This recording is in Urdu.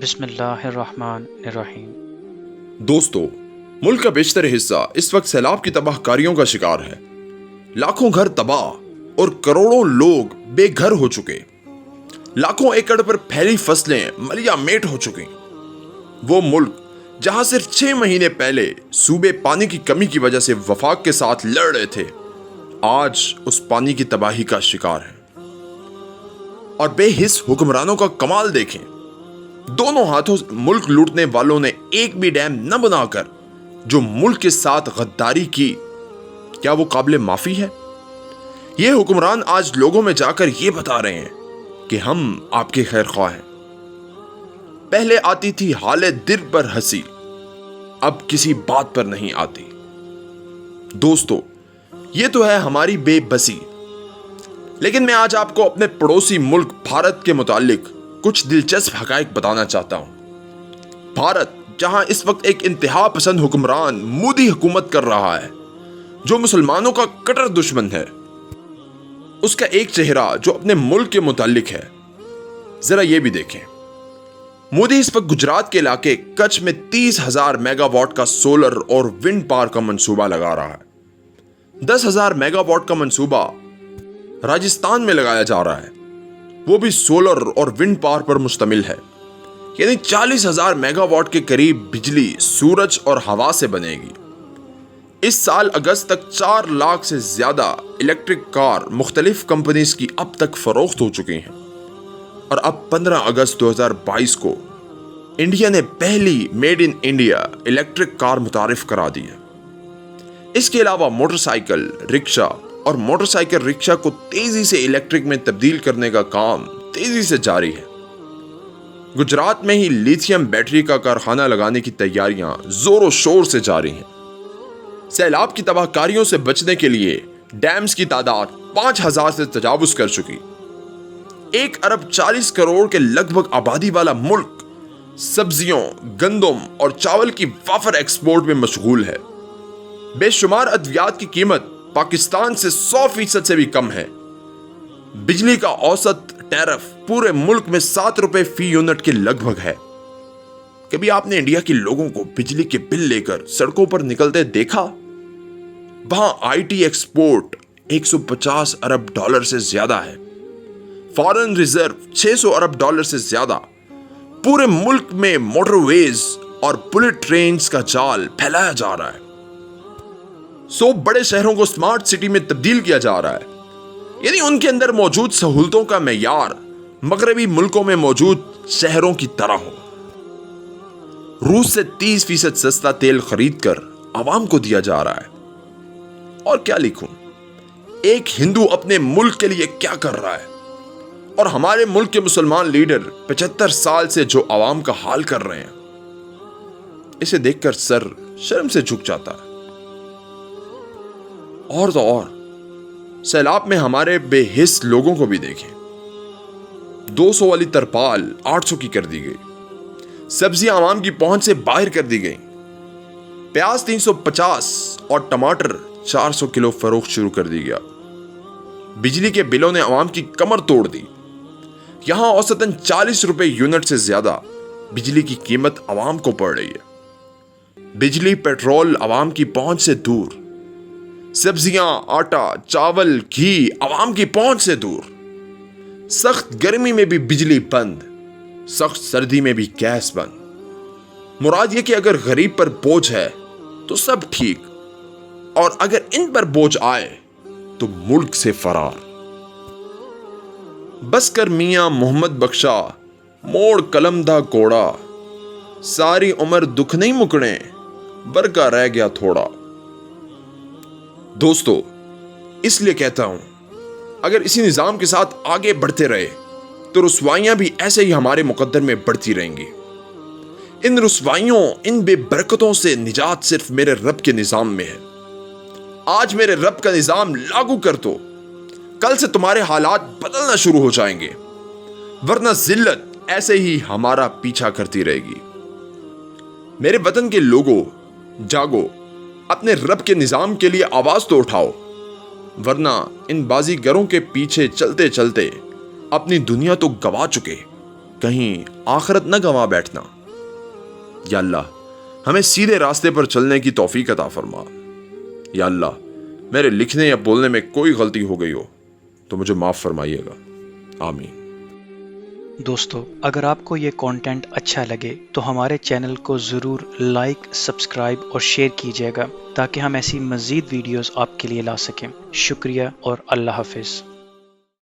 بسم اللہ الرحمن الرحیم۔ دوستو، ملک کا بیشتر حصہ اس وقت سیلاب کی تباہ کاریوں کا شکار ہے۔ لاکھوں گھر تباہ اور کروڑوں لوگ بے گھر ہو چکے۔ لاکھوں ایکڑ پر پھیلی فصلیں ملیا میٹ ہو چکی۔ وہ ملک جہاں صرف 6 مہینے پہلے صوبے پانی کی کمی کی وجہ سے وفاق کے ساتھ لڑ رہے تھے، آج اس پانی کی تباہی کا شکار ہے۔ اور بے حس حکمرانوں کا کمال دیکھیں، دونوں ہاتھوں ملک لوٹنے والوں نے ایک بھی ڈیم نہ بنا کر جو ملک کے ساتھ غداری کی، کیا وہ قابل معافی ہے؟ یہ حکمران آج لوگوں میں جا کر یہ بتا رہے ہیں کہ ہم آپ کے خیر خواہ ہیں۔ پہلے آتی تھی حالے دل پر ہنسی، اب کسی بات پر نہیں آتی۔ دوستو، یہ تو ہے ہماری بے بسی، لیکن میں آج آپ کو اپنے پڑوسی ملک بھارت کے متعلق کچھ دلچسپ حقائق بتانا چاہتا ہوں۔ بھارت جہاں اس وقت ایک انتہا پسند حکمران مودی حکومت کر رہا ہے، جو مسلمانوں کا کٹر دشمن ہے، اس کا ایک چہرہ جو اپنے ملک کے متعلق ہے، ذرا یہ بھی دیکھیں۔ مودی اس وقت گجرات کے علاقے کچھ میں 30,000 میگا واٹ کا سولر اور ونڈ پاور کا منصوبہ لگا رہا ہے۔ 10,000 میگا واٹ کا منصوبہ راجستھان میں لگایا جا رہا ہے، وہ بھی سولر اور ونڈ پاور پر مشتمل ہے، یعنی 40,000 میگا واٹ کے قریب بجلی سورج اور ہوا سے بنے گی۔ اس سال اگست تک 4 لاکھ سے زیادہ الیکٹرک کار مختلف کمپنیز کی اب تک فروخت ہو چکی ہیں، اور اب 15 اگست 2022 کو انڈیا نے پہلی made in India electric car متعارف کرا دی ہے۔ اس کے علاوہ موٹر سائیکل، رکشا اور موٹر سائیکل رکشا کو تیزی سے الیکٹرک میں تبدیل کرنے کا کام تیزی سے جاری ہے۔ گجرات میں ہی لیتھیم بیٹری کا کارخانہ لگانے کی تیاریاں زور و شور سے جاری ہیں۔ سیلاب کی تباہ کاریوں سے بچنے کے لیے ڈیمز کی تعداد 5,000 سے تجاوز کر چکی۔ 1 ارب 40 کروڑ کے لگ بھگ آبادی والا ملک سبزیوں، گندم اور چاول کی وافر ایکسپورٹ میں مشغول ہے۔ بے شمار ادویات کی قیمت پاکستان سے 100% سے بھی کم ہے۔ بجلی کا اوسط ٹیرف پورے ملک میں 7 روپے فی یونٹ کے لگ بھگ ہے۔ کبھی آپ نے انڈیا کے لوگوں کو بجلی کے بل لے کر سڑکوں پر نکلتے دیکھا؟ وہاں I T export 150 Arab dollar سے زیادہ ہے، فارن ریزرو 600 ارب ڈالر سے زیادہ۔ پورے ملک میں موٹر ویز اور بلٹ ٹرینز کا جال پھیلایا جا رہا ہے۔ 100 بڑے شہروں کو سمارٹ سٹی میں تبدیل کیا جا رہا ہے، یعنی ان کے اندر موجود سہولتوں کا معیار مغربی ملکوں میں موجود شہروں کی طرح ہو۔ روس سے 30% سستا تیل خرید کر عوام کو دیا جا رہا ہے۔ اور کیا لکھوں، ایک ہندو اپنے ملک کے لیے کیا کر رہا ہے، اور ہمارے ملک کے مسلمان لیڈر 75 سال سے جو عوام کا حال کر رہے ہیں، اسے دیکھ کر سر شرم سے جھک جاتا ہے۔ اور تو اور سیلاب میں ہمارے بے حس لوگوں کو بھی دیکھیں۔ 200 والی ترپال 800 کی کر دی گئی، سبزیاں عوام کی پہنچ سے باہر کر دی گئیں، پیاز 350 اور ٹماٹر 400 کلو فروخت شروع کر دی گیا۔ بجلی کے بلوں نے عوام کی کمر توڑ دی۔ یہاں اوسطاً 40 روپے یونٹ سے زیادہ بجلی کی قیمت عوام کو پڑ رہی ہے۔ بجلی پیٹرول عوام کی پہنچ سے دور، سبزیاں، آٹا، چاول، گھی عوام کی پہنچ سے دور۔ سخت گرمی میں بھی بجلی بند، سخت سردی میں بھی گیس بند۔ مراد یہ کہ اگر غریب پر بوجھ ہے تو سب ٹھیک، اور اگر ان پر بوجھ آئے تو ملک سے فرار۔ بس کر میاں محمد بخشا، موڑ قلم دا کوڑا، ساری عمر دکھ نہیں مکنے، برکا رہ گیا تھوڑا۔ دوستو، اس لیے کہتا ہوں، اگر اسی نظام کے ساتھ آگے بڑھتے رہے تو رسوائیاں بھی ایسے ہی ہمارے مقدر میں بڑھتی رہیں گی۔ ان رسوائیوں، ان بے برکتوں سے نجات صرف میرے رب کے نظام میں ہے۔ آج میرے رب کا نظام لاگو کر دو، کل سے تمہارے حالات بدلنا شروع ہو جائیں گے، ورنہ ذلت ایسے ہی ہمارا پیچھا کرتی رہے گی۔ میرے وطن کے لوگوں، جاگو، اپنے رب کے نظام کے لیے آواز تو اٹھاؤ، ورنہ ان بازی گروں کے پیچھے چلتے چلتے اپنی دنیا تو گوا چکے، کہیں آخرت نہ گنوا بیٹھنا۔ یا اللہ ہمیں سیدھے راستے پر چلنے کی توفیق عطا فرما۔ یا اللہ میرے لکھنے یا بولنے میں کوئی غلطی ہو گئی ہو تو مجھے معاف فرمائیے گا، آمین۔ دوستو اگر آپ کو یہ کانٹینٹ اچھا لگے تو ہمارے چینل کو ضرور لائک، سبسکرائب اور شیئر کیجیے گا تاکہ ہم ایسی مزید ویڈیوز آپ کے لیے لا سکیں۔ شکریہ اور اللہ حافظ۔